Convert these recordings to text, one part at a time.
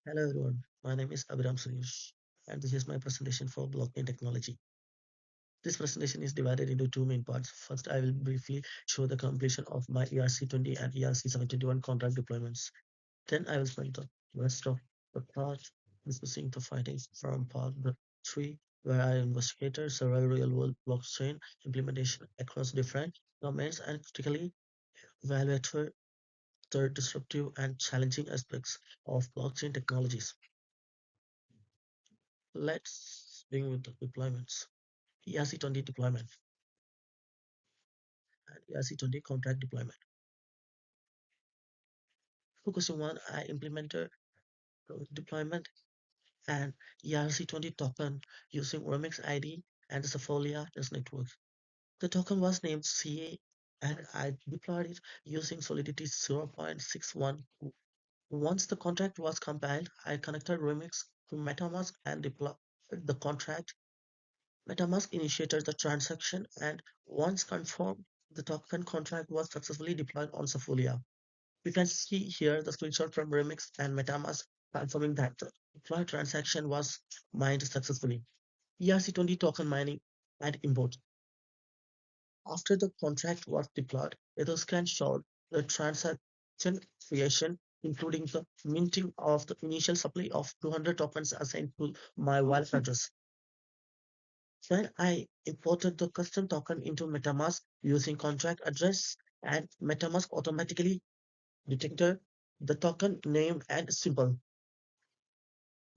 Hello everyone, my name is Abhiram Suresh and this is my presentation for blockchain technology. This presentation is divided into two main parts. First, I will briefly show the completion of my ERC20 and ERC 721 contract deployments. Then I will spend the rest of the part discussing the findings from part 3, where I investigated several real-world blockchain implementation across different domains and critically evaluated the disruptive and challenging aspects of blockchain technologies. Let's begin with the deployments. ERC20 deployment and ERC20 contract deployment. Focusing one, I implemented deployment and ERC20 token using Remix ID and the Sapholia test network. The token was named CA and I deployed it using Solidity 0.61. Once the contract was compiled, I connected Remix to MetaMask and deployed the contract. MetaMask initiated the transaction and once confirmed, the token contract was successfully deployed on Sapholia. You can see here the screenshot from Remix and MetaMask confirming that the deployed transaction was mined successfully. ERC20 token mining and import. After the contract was deployed, Etherscan showed the transaction creation, including the minting of the initial supply of 200 tokens assigned to my wallet address. Then I imported the custom token into MetaMask using contract address, and MetaMask automatically detected the token name and symbol.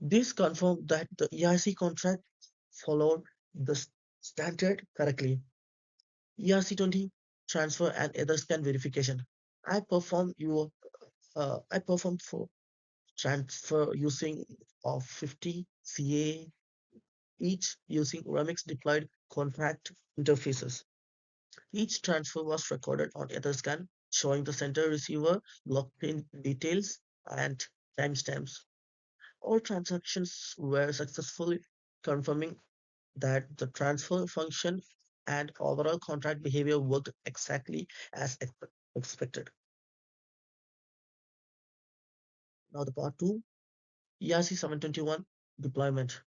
This confirmed that the ERC contract followed the standard correctly. ERC20 transfer and other scan verification. I performed for transfer using of 50 CA each using Remix deployed contract interfaces. Each transfer was recorded on Etherscan, showing the sender receiver blockchain details and timestamps. All transactions were successfully confirming that the transfer function and overall contract behavior worked exactly as expected. Now the part 2, ERC 721 deployment.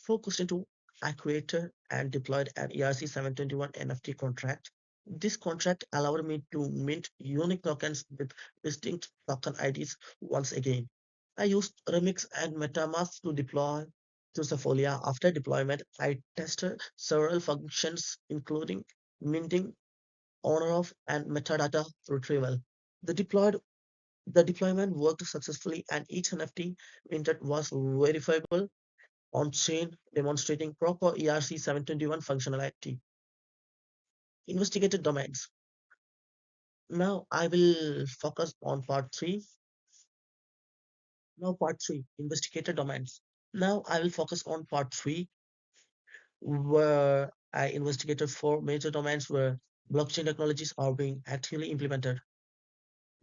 Focused into I created and deployed an ERC 721 NFT contract. This contract allowed me to mint unique tokens with distinct token IDs once again. I used Remix and MetaMask to deploy to Sapholia. After deployment, I tested several functions, including minting, owner of, and metadata retrieval. The deployed the deployment worked successfully, and each NFT minted was verifiable on-chain, demonstrating proper ERC 721 functionality. Investigated domains. Now I will focus on part 3. Now part 3, investigated domains. Now I will focus on part 3, where I investigated 4 major domains where blockchain technologies are being actively implemented.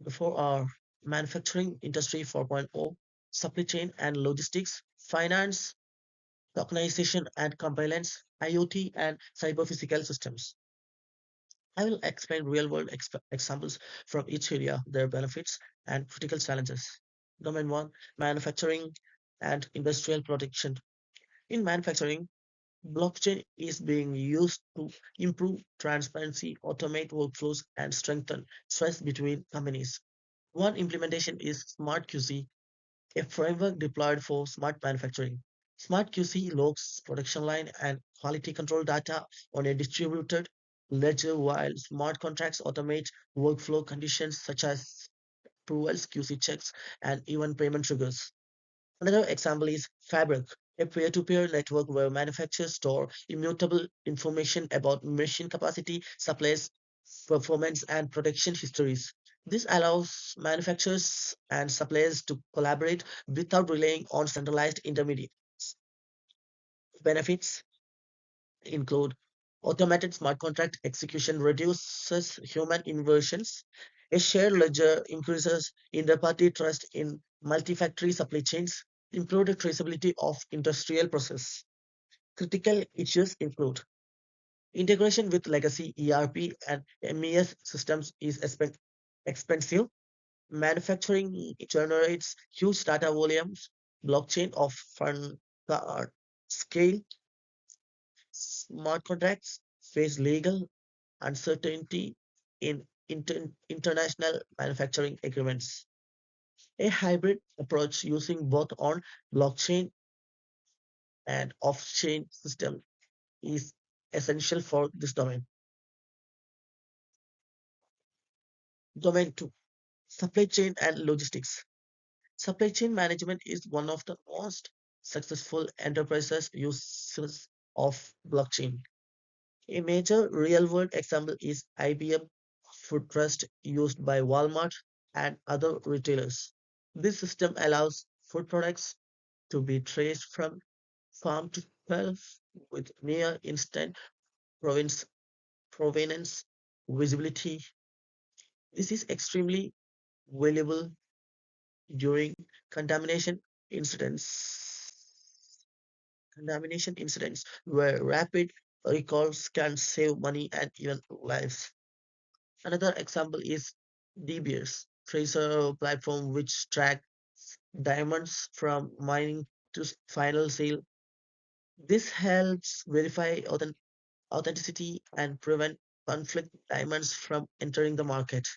The 4 are manufacturing industry 4.0, supply chain and logistics, finance, tokenization and compliance, IoT, and cyber-physical systems. I will explain real-world examples from each area, their benefits and critical challenges. Domain 1, manufacturing and industrial protection. In manufacturing, blockchain is being used to improve transparency, automate workflows, and strengthen trust between companies. One implementation is Smart QC, a framework deployed for smart manufacturing. Smart QC logs production line and quality control data on a distributed ledger, while smart contracts automate workflow conditions such as approvals, QC checks, and even payment triggers. Another example is Fabric, a peer-to-peer network where manufacturers store immutable information about machine capacity, supplies, performance, and production histories. This allows manufacturers and suppliers to collaborate without relying on centralized intermediaries. Benefits include automated smart contract execution reduces human inversions, a shared ledger increases inter-party trust in multi-factory supply chains, improved traceability of industrial process. Critical issues include integration with legacy ERP and MES systems is expensive. Manufacturing generates huge data volumes. Blockchain often scale. Smart contracts face legal uncertainty in international manufacturing agreements. A hybrid approach using both on blockchain and off-chain system is essential for this domain. Domain 2, supply chain and logistics. Supply chain management is one of the most successful enterprises uses of blockchain. A major real-world example is IBM Food Trust used by Walmart and other retailers. This system allows food products to be traced from farm to shelf with near instant province, provenance visibility. This is extremely valuable during contamination incidents. Contamination incidents where rapid recalls can save money and even lives. Another example is DBS, tracer platform which track diamonds from mining to final sale. This helps verify authenticity and prevent conflict diamonds from entering the market.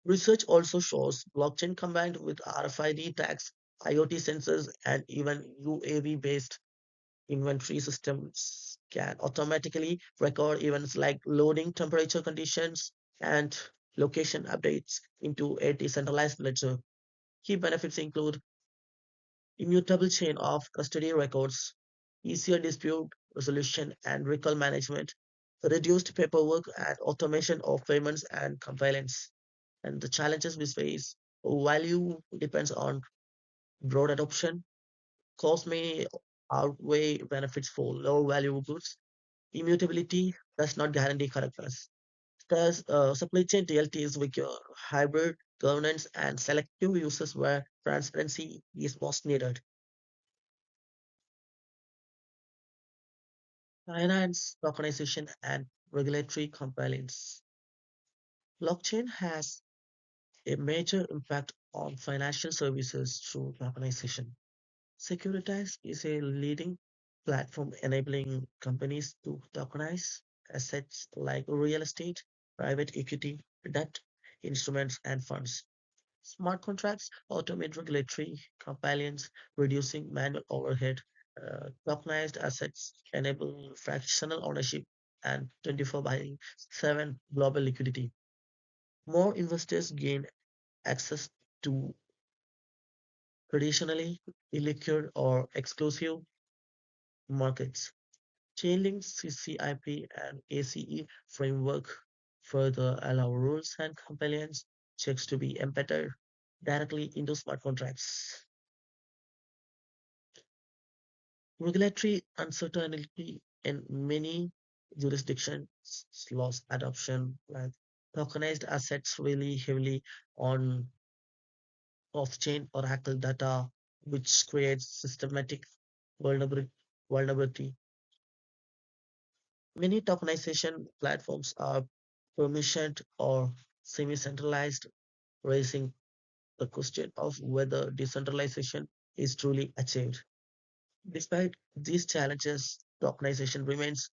Research also shows blockchain combined with RFID tags, IoT sensors, and even UAV-based inventory systems can automatically record events like loading, temperature conditions, and location updates into a decentralized ledger. Key benefits include immutable chain of custody records, easier dispute resolution and recall management, reduced paperwork and automation of payments and compliance. And the challenges we face, value depends on broad adoption, cost may outweigh benefits for low value goods, immutability does not guarantee correctness. Thus, supply chain DLTs require hybrid governance and selective uses where transparency is most needed. Finance, tokenization, and regulatory compliance. Blockchain has a major impact on financial services through tokenization. Securitize is a leading platform enabling companies to tokenize assets like real estate, private equity, debt, instruments, and funds. Smart contracts automate regulatory compliance, reducing manual overhead. Tokenized assets enable fractional ownership and 24 by 7 global liquidity. More investors gain access to traditionally illiquid or exclusive markets. Chainlink CCIP and ACE framework further allow rules and compliance checks to be embedded directly into smart contracts. Regulatory uncertainty in many jurisdictions slows adoption, like tokenized assets rely heavily on off-chain Oracle data, which creates systematic vulnerability. Many tokenization platforms are permissioned or semi-centralized, raising the question of whether decentralization is truly achieved. Despite these challenges, tokenization remains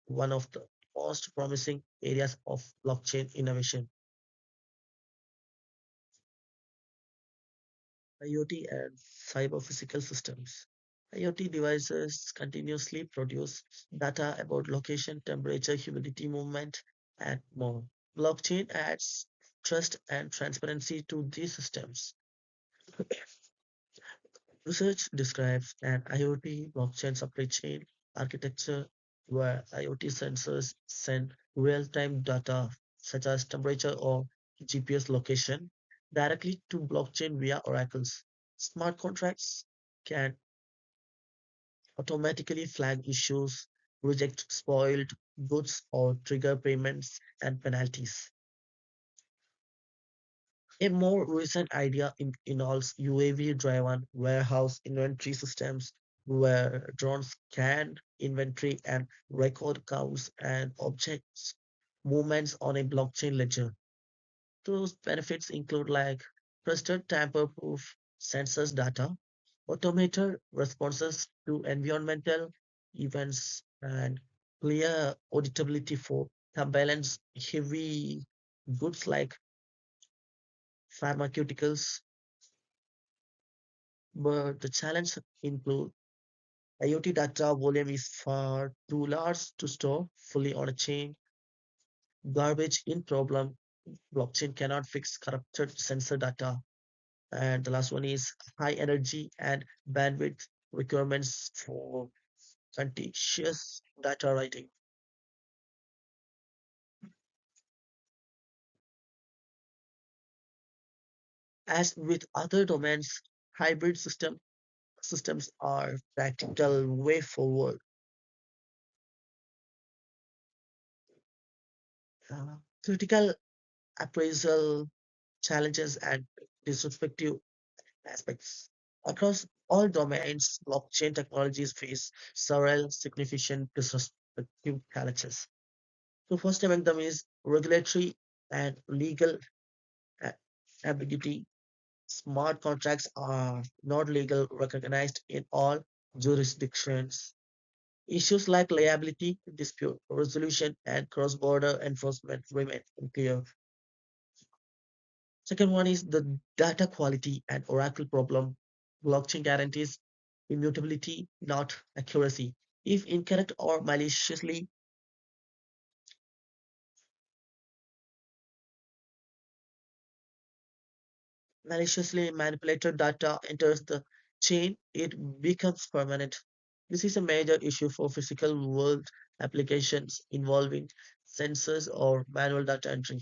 one of the most promising areas of blockchain innovation. IoT and cyber-physical systems. IoT devices continuously produce data about location, temperature, humidity, movement, and more. Blockchain adds trust and transparency to these systems. Research describes an IoT blockchain supply chain architecture where IoT sensors send real-time data such as temperature or GPS location directly to blockchain via oracles. Smart contracts can automatically flag issues, reject spoiled goods, or trigger payments and penalties. A more recent idea involves UAV-driven warehouse inventory systems where drones scan inventory and record counts and objects movements on a blockchain ledger. Those benefits include like trusted tamper-proof sensors data, automated responses to environmental events, and clear auditability for surveillance heavy goods like pharmaceuticals. But the challenge include IoT data volume is far too large to store fully on a chain. Garbage in problem. Blockchain cannot fix corrupted sensor data. And the last one is high energy and bandwidth requirements for contiguous data writing. As with other domains, hybrid systems are practical way forward. Critical appraisal challenges and disrespective aspects. Across all domains, blockchain technologies face several significant disrespective challenges. So first among them is regulatory and legal a- ambiguity. Smart contracts are not legal recognized in all jurisdictions. Issues like liability, dispute resolution, and cross-border enforcement remain unclear. Second one is the data quality and oracle problem. Blockchain guarantees immutability, not accuracy. If incorrect or maliciously manipulated data enters the chain, it becomes permanent. This is a major issue for physical world applications involving sensors or manual data entry.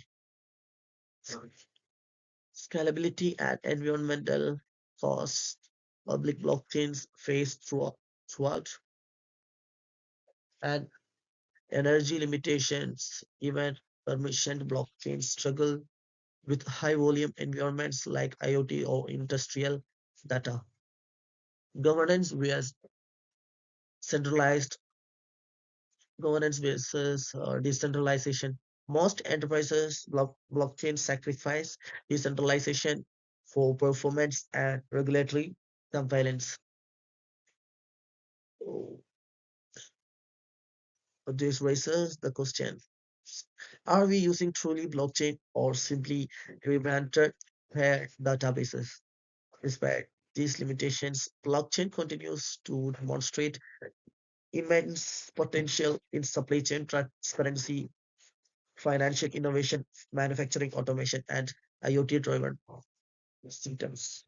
Scalability and environmental costs public blockchains face throughout and energy limitations. Even permissioned blockchains struggle with high volume environments like IoT or industrial data. Governance vs centralized governance versus decentralization. Most enterprises blockchain sacrifice decentralization for performance and regulatory compliance. So, this raises the question, are we using truly blockchain or simply rebranded pair databases? Despite these limitations, blockchain continues to demonstrate immense potential in supply chain transparency, financial innovation, manufacturing automation, and IoT-driven systems.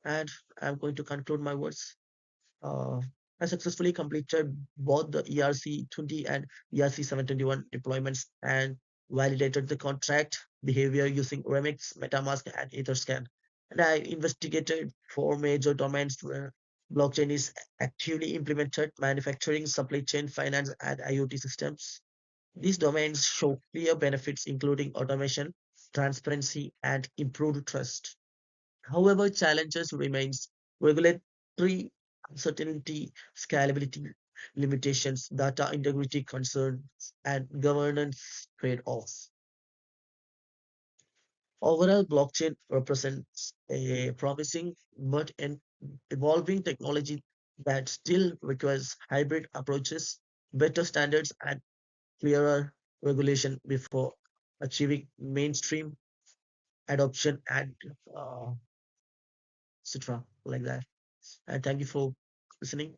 And I'm going to conclude my words. Uh, I successfully completed both the ERC 20 and ERC 721 deployments and validated the contract behavior using Remix, MetaMask, and Etherscan. And I investigated four major domains where blockchain is actively implemented: manufacturing, supply chain, finance, and IoT systems. These domains show clear benefits, including automation, transparency, and improved trust. However, challenges remains regulatory uncertainty, scalability limitations, data integrity concerns, and governance trade-offs. Overall, blockchain represents a promising but an evolving technology that still requires hybrid approaches, better standards, and clearer regulation before achieving mainstream adoption and etc. Like that. And thank you for listening.